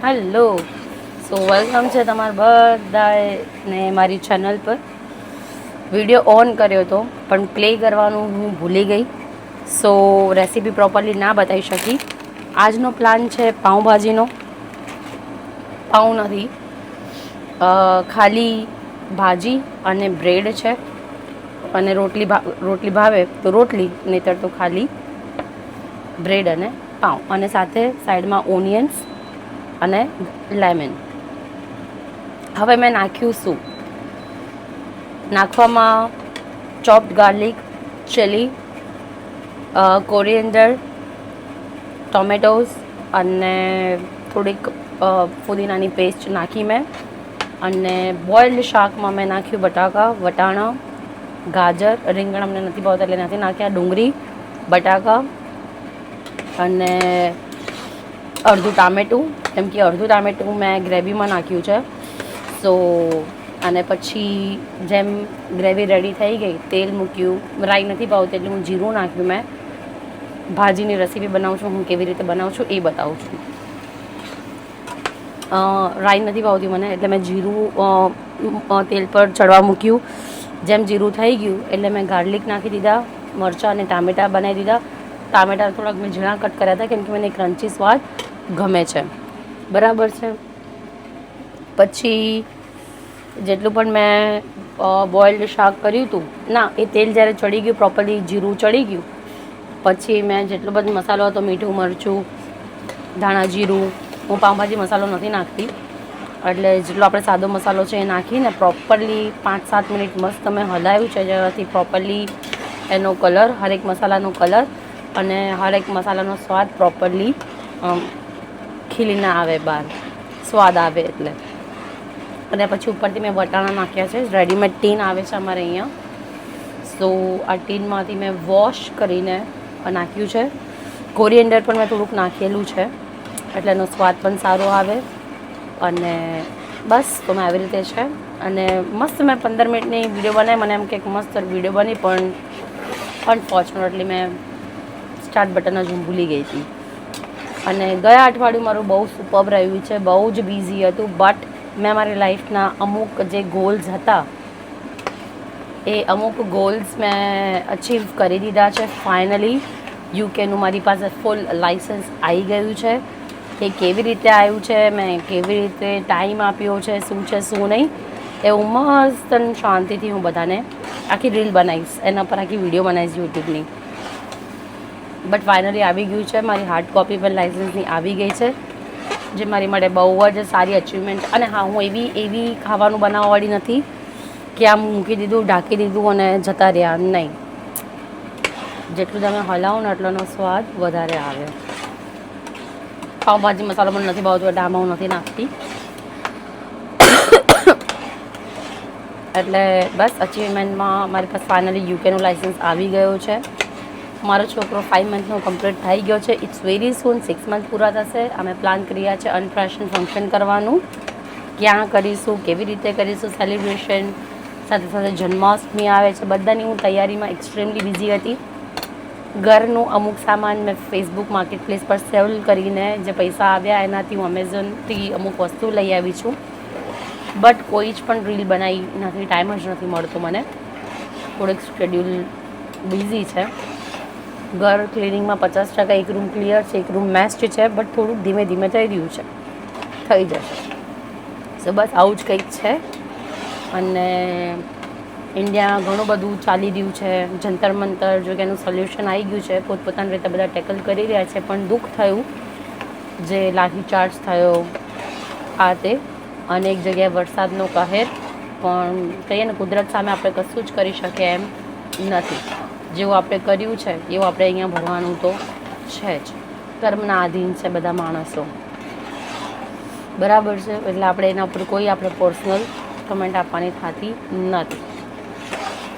Hello. સો welcome છે તમારા બધાને મારી ચેનલ પર. વિડીયો ઓન કર્યો હતો પણ પ્લે કરવાનું હું ભૂલી ગઈ, સો રેસીપી પ્રોપરલી ના બતાવી શકી. આજનો પ્લાન છે પાઉંભાજીનો. પાઉં નથી, ખાલી ભાજી અને બ્રેડ છે, અને રોટલી ભાવે તો રોટલી, નહીંતર તો ખાલી બ્રેડ અને પાઉં, અને સાથે સાઈડમાં ઓનિયન્સ અને લેમન. હવે મેં નાખ્યું શું? નાખવામાં chopped garlic, chilli, coriander, tomatoes અને થોડીક ફુદીનાની પેસ્ટ નાખી મેં. અને બોઇલ્ડ શાકમાં મેં નાખ્યું બટાકા, વટાણા, ગાજર, રીંગણ અમને નથી ભાવતા એટલે નથી નાખ્યા, ડુંગળી, બટાકા અને અડધું ટામેટું, કેમ કે અડધું ટામેટું મેં ગ્રેવીમાં નાખ્યું છે. સો અને પછી જેમ ગ્રેવી રેડી થઈ ગઈ, તેલ મૂક્યું. રાઈ નથી ભાવતી એટલે હું જીરું નાખ્યું. મેં ભાજીની રેસીપી બનાવું છું, હું કેવી રીતે બનાવું છું એ બતાવું છું. રાઈ નથી ભાવતી મને એટલે મેં જીરું તેલ પર ચડવા મૂક્યું. જેમ જીરું થઈ ગયું એટલે મેં ગાર્લિક નાખી દીધા, મરચાં અને ટામેટાં બનાવી દીધા. ટામેટાં થોડાક મેં ઝીણા કટ કર્યા હતા કેમ કે મને ક્રન્ચી સ્વાદ ગમે છે. બરાબર છે. પછી જેટલું પણ મેં બોઇલ્ડ શાક કર્યું હતું, ના, એ તેલ જ્યારે ચડી ગયું પ્રોપરલી, જીરું ચડી ગયું પછી મેં જેટલો બધો મસાલો હતો, મીઠું, મરચું, ધાણા જીરું, હું પાઉંભાજી મસાલો નથી નાખતી, એટલે જેટલો આપણે સાદો મસાલો છે એ નાખીને પ્રોપરલી 5-7 મિનિટ મસ્ત મેં હલાવ્યું છે, જેનાથી પ્રોપરલી એનો કલર, હરેક મસાલાનો કલર અને હરેક મસાલાનો સ્વાદ પ્રોપરલી ખીલીને આવે બહાર, સ્વાદ આવે એટલે. અને પછી ઉપરથી મેં વટાણા નાખ્યા છે. રેડીમેડ ટીન આવે છે અમારે અહીંયા, સો આ ટીનમાંથી મેં વોશ કરીને નાખ્યું છે. કોરિએન્ડર પણ મેં થોડુંક નાખેલું છે એટલે એનો સ્વાદ પણ સારો આવે. અને બસ તો મેં આવી રીતે છે. અને મસ્ત મેં 15 મિનિટની વિડીયો બનાવી. મને એમ કે મસ્ત વિડીયો બની, પણ અનફોર્ચ્યુનેટલી મેં સ્ટાર્ટ બટન જ હું ભૂલી ગઈ હતી. અને ગયા અઠવાડિયું મારું બહુ સુપર્બ રહ્યું છે. બહુ જ બિઝી હતું, બટ મેં મારી લાઈફના અમુક જે ગોલ્સ હતા એ અમુક ગોલ્સ મેં અચીવ કરી દીધા છે ફાઇનલી. યુકેનું મારી પાસે ફૂલ લાઇસન્સ આવી ગયું છે. એ કેવી રીતે આવ્યું છે, મેં કેવી રીતે ટાઈમ આપ્યો છે, શું છે શું નહીં, એવું મસ્ત શાંતિથી હું બધાને આખી રીલ બનાવીશ, એના પર આખી વિડીયો બનાવીશ યુટ્યુબની. બટ ફાઇનલી આવી ગયું છે. મારી હાર્ડ કોપી પણ લાઇસન્સની આવી ગઈ છે, જે મારી માટે બહુ જ સારી અચીવમેન્ટ. અને હા, હું એવી ખાવાનું બનાવવાવાળી નથી કે આમ મૂકી દીધું, ઢાંકી દીધું અને જતા રહ્યા. નહીં, જેટલું તમે હલાવો ને એટલોનો સ્વાદ વધારે આવે. પાઉંભાજી મસાલો પણ નથી ભાવતો એટલે આમાં હું નથી નાખતી. એટલે બસ અચીવમેન્ટમાં મારી પાસે ફાઇનલી યુકેનું લાઇસન્સ આવી ગયો છે. મારો છોકરો 5 મંથનો કમ્પ્લીટ થઈ ગયો છે. ઇટ્સ વેરી સૂન 6 મંથ પૂરા થશે. અમે પ્લાન કર્યા છે અનપ્રાશન ફંક્શન કરવાનું. ક્યાં કરીશું, કેવી રીતે કરીશું સેલિબ્રેશન, સાથે સાથે જન્માષ્ટમી આવે છે. બધાની હું તૈયારીમાં એક્સ્ટ્રીમલી બિઝી હતી. ઘરનું અમુક સામાન મેં ફેસબુક માર્કેટ પ્લેસ પર સેલ કરીને જે પૈસા આવ્યા એનાથી હું અમેઝોનથી અમુક વસ્તુ લઈ આવી છું. બટ કોઈ જ પણ રીલ બનાવી નથી, ટાઈમ જ નથી મળતો મને. થોડુંક શેડ્યુલ બિઝી છે. ઘર ક્લિનિંગમાં 50% એક રૂમ ક્લિયર છે, એક રૂમ મેસ્ટ છે, બટ થોડુંક ધીમે ધીમે થઈ રહ્યું છે, થઈ જશે. સો બસ આવું જ કંઈક છે. અને ઇન્ડિયા ઘણું બધું ચાલી રહ્યું છે. જંતર મંતર જો કે એનું સોલ્યુશન આવી ગયું છે, પોતપોતાની રીતે બધા ટેકલ કરી રહ્યા છે. પણ દુઃખ થયું જે લાઠીચાર્જ થયો આ તે, અને એક જગ્યાએ વરસાદનો કહેર. પણ કહીએ ને, કુદરત સામે આપણે કશું જ કરી શકીએ એમ નથી. જેવું આપણે કર્યું છે એવું આપણે અહીંયા ભરવાનું તો છે જ. કર્મના આધીન છે બધા માણસો, બરાબર છે. એટલે આપણે એના ઉપર કોઈ આપણે પર્સનલ કમેન્ટ આપવાની થતી નથી.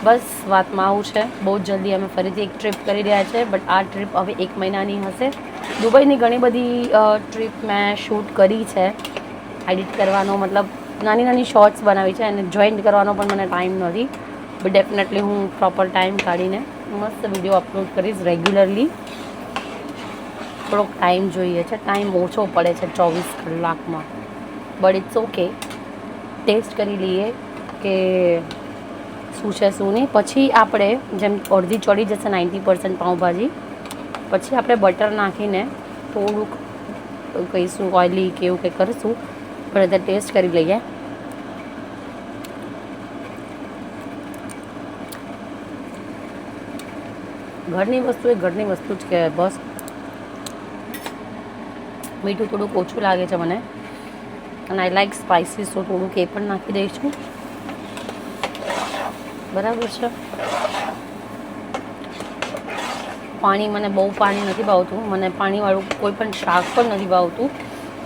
બસ વાતમાં આવું છે. બહુ જ જલ્દી અમે ફરીથી એક ટ્રીપ કરી રહ્યા છે, બટ આ ટ્રીપ હવે 1 મહિનાની હશે. દુબઈની ઘણી બધી ટ્રીપ મેં શૂટ કરી છે. એડિટ કરવાનો મતલબ નાની નાની શોર્ટ્સ બનાવી છે, અને જોઈન્ટ કરવાનો પણ મને ટાઈમ નથી. બટ ડેફિનેટલી હું પ્રોપર ટાઈમ કાઢીને મસ્ત વિડીયો અપલોડ કરીશ રેગ્યુલરલી. થોડોક ટાઈમ જોઈએ છે, ટાઈમ ઓછો પડે છે 24 કલાકમાં, બટ ઇટ્સ ઓકે. ટેસ્ટ કરી લઈએ કે શું છે શું નહીં. પછી આપણે જેમ અડધી ચડી જશે 90% પાઉંભાજી, પછી આપણે બટર નાખીને થોડુંક કહીશું ઓઇલી કે એવું કંઈ કરીશું, પણ બધા ટેસ્ટ કરી લઈએ. ઘરની વસ્તુ એ ઘરની વસ્તુ જ કહેવાય બસ. મીઠું થોડુંક ઓછું લાગે છે મને, અને આઈ લાઈક સ્પાઇસી, તો થોડુંક એ પણ નાખી દઈશું. બરાબર છે. પાણી મને બહુ પાણી નથી ભાવતું, મને પાણીવાળું કોઈ પણ શાક પણ નથી ભાવતું.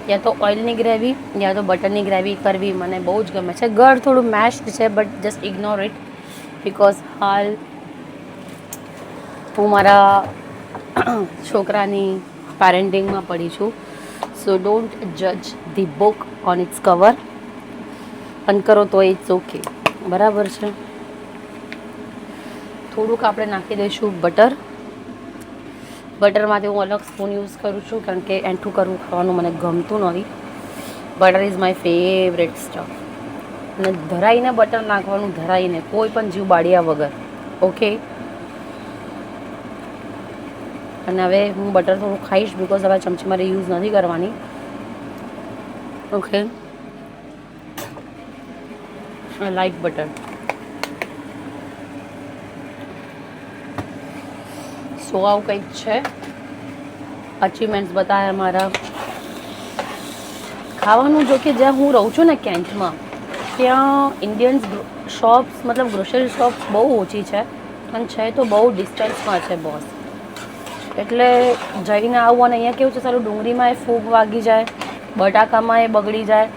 યા તો ઓઇલની ગ્રેવી યા તો બટરની ગ્રેવી કરવી મને બહુ જ ગમે છે. ગળ થોડું મેશ્ડ છે, but just ignore it, because હાલ હું મારા છોકરાની પેરેન્ટિંગમાં પડી છું. સો ડોન્ટ જજ the book on it's cover. પણ કરો તો ઇટ્સ ઓકે. બરાબર છે. થોડુંક આપણે નાખી દઈશું બટર. બટરમાંથી હું અલગ સ્પૂન યુઝ કરું છું, કારણ કે એન્ઠું કરવું ખાવાનું મને ગમતું નથી. Butter is my favourite stuff. અને ધરાઈને બટર નાખવાનું, ધરાઈને, કોઈ પણ જીવ બાળ્યા વગર. ઓકે. અને હવે હું બટર થોડું ખાઈશ, બિકોઝ હવે ચમચી મારે યુઝ નથી કરવાની. Okay. I like butter. So આવું કંઈક છે. અચીવમેન્ટ્સ બતાવ્યા મારા ખાવાનું. જો કે જ્યાં હું રહું છું ને કેન્ટમાં, ત્યાં ઇન્ડિયન્સ શોપ્સ, મતલબ ગ્રોસરી શોપ્સ બહુ ઓછી છે, અને છે તો બહુ ડિસ્ટન્સમાં છે બોસ. એટલે જઈને આવું, અને અહીંયા કેવું છે, સારું ડુંગળીમાં એ ફૂગ વાગી જાય, બટાકામાં એ બગડી જાય,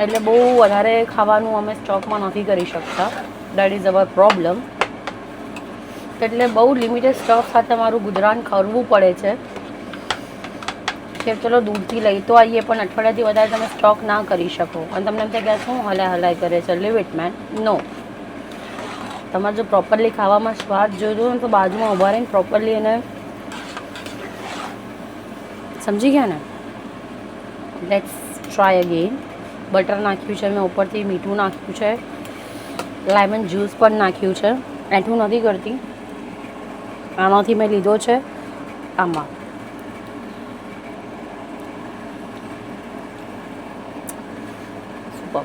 એટલે બહુ વધારે ખાવાનું અમે સ્ટોકમાં નથી કરી શકતા. That is our problem. એટલે બહુ લિમિટેડ સ્ટોક સાથે મારું ગુજરાન કરવું પડે છે. કે ચલો દૂરથી લઈ તો આવીએ, પણ અઠવાડિયાથી વધારે તમે સ્ટોક ના કરી શકો. અને તમને એમ થાય કે શું હલાય કરે છે, લીવ ઇટ મેન. નો. તમારે જો પ્રોપરલી ખાવામાં સ્વાદ જોઈતો હોય ને, તો બાજુમાં ઊભા રહીને પ્રોપરલી એને સમજી ગયા ને. Let's try again. બટર નાખ્યું છે મેં, ઉપરથી મીઠું નાખ્યું છે, લેમન જ્યુસ પણ નાખ્યું છે. એઠું નથી કરતી. આમાંથી મેં લીધો છે આમાં. Super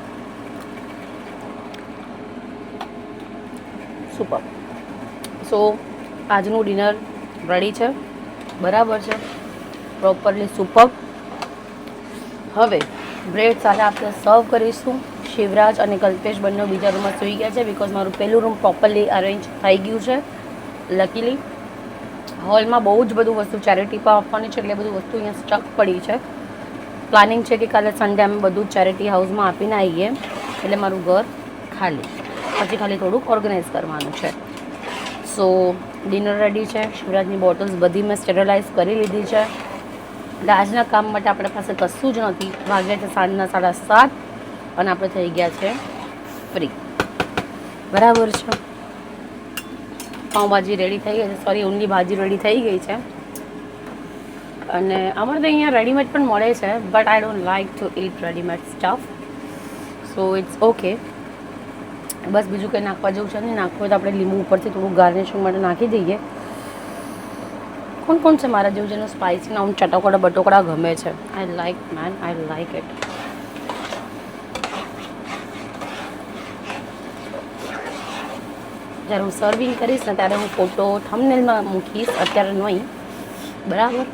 super. સો આજનું ડિનર રેડી છે. બરાબર છે. Properly super. હવે બ્રેડ સાથે આપણે સર્વ કરીશું. શિવરાજ અને કલ્પેશ બંને બીજા રૂમમાં સૂઈ ગયા છે, બિકોઝ મારું પહેલું રૂમ પ્રોપરલી અરેન્જ થઈ ગયું છે. લકીલી હોલમાં બહુ જ બધું વસ્તુ ચેરિટી પર આપવાની છે, એટલે બધું વસ્તુ અહીંયા સ્ટક પડી છે. પ્લાનિંગ છે કે કાલે સન્ડે અમે બધું ચેરિટી હાઉસમાં આપીને આવીએ, એટલે મારું ઘર ખાલી. પછી ખાલી થોડુંક ઓર્ગેનાઇઝ કરવાનું છે. સો ડિનર રેડી છે. શિવરાજની બોટલ્સ બધી મેં સ્ટેરલાઇઝ કરી લીધી છે. એટલે આજના કામ માટે આપણી પાસે કશું જ નથી. વાગ્યા છે સાંજના 7:30, અને આપણે થઈ ગયા છે ફ્રી. બરાબર છે. પાઉંભાજી રેડી થઈ ગઈ છે, સોરી ઊંડી ભાજી રેડી થઈ ગઈ છે. અને અમારે તો અહીંયા રેડીમેડ પણ મળે છે, but I don't like to eat readymade stuff. So it's okay. બસ બીજું કંઈ નાખવા જેવું છે નહીં. નાખવું હોય તો આપણે લીંબુ ઉપરથી થોડું ગાર્નિશિંગ માટે નાખી દઈએ. કોણ કોણ છે મારા જેવું જેનું સ્પાઇસી આમ ચટોકડા બટોકડા ગમે છે? I like man, I like it. જ્યારે હું સર્વિંગ કરીશ ને, ત્યારે હું ફોટો થંબનેલમાં મૂકીશ, અત્યારે નહીં. બરાબર.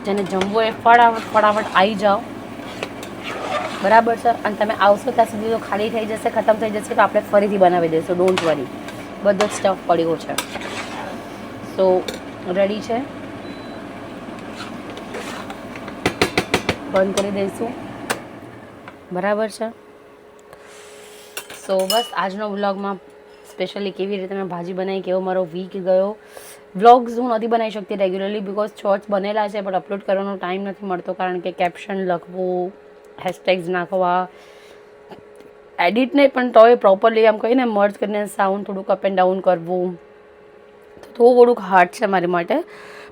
જેને જમવો એ ફટાફટ આવી જાઓ. બરાબર છે. અને તમે આવશો ત્યાં સુધી તો ખાલી થઈ જશે, ખતમ થઈ જશે, તો આપણે ફરીથી બનાવી દઈશું. Don't worry. બધો જ સ્ટફ પડ્યો છે. સો રેડી છે. બંધ કરી દઈશું. બરાબર છે. સો બસ આજનો વ્લોગમાં સ્પેશિયલી કેવી રીતે મેં ભાજી બનાવી, કેવો મારો વીક ગયો. વ્લોગ્સ હું નથી બનાવી શકતી રેગ્યુલરલી, બિકોઝ શોર્ટ્સ બનેલા છે, પણ અપલોડ કરવાનો ટાઈમ નથી મળતો, કારણ કે કેપ્શન લખવું, હેશટેગ્સ નાખવા, એડિટ નહીં પણ તોય પ્રોપરલી આમ કહીને મર્જ કરીને સાઉન્ડ થોડુંક અપ એન્ડ ડાઉન કરવું, તો થોડુંક હાર્ડ છે મારી માટે.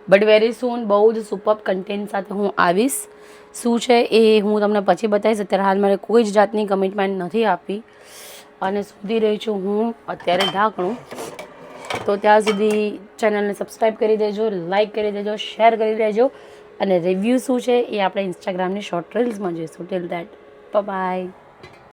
બટ વેરી સૂન બહુ જ સુપર કન્ટેન્ટ સાથે હું આવીશ. શું છે એ હું તમને પછી બતાવીશ. અત્યારે હાલ મારે કોઈ જ જાતની કમિટમેન્ટ નથી આપી અને શોધી રહી છું હું અત્યારે ઢાંકણું. તો ત્યાં સુધી ચેનલને સબસ્ક્રાઈબ કરી દેજો, લાઇક કરી દેજો, શેર કરી દેજો અને રિવ્યૂ શું છે એ આપણે ઇન્સ્ટાગ્રામની શોર્ટ રીલ્સમાં જોઈશું. Till that by.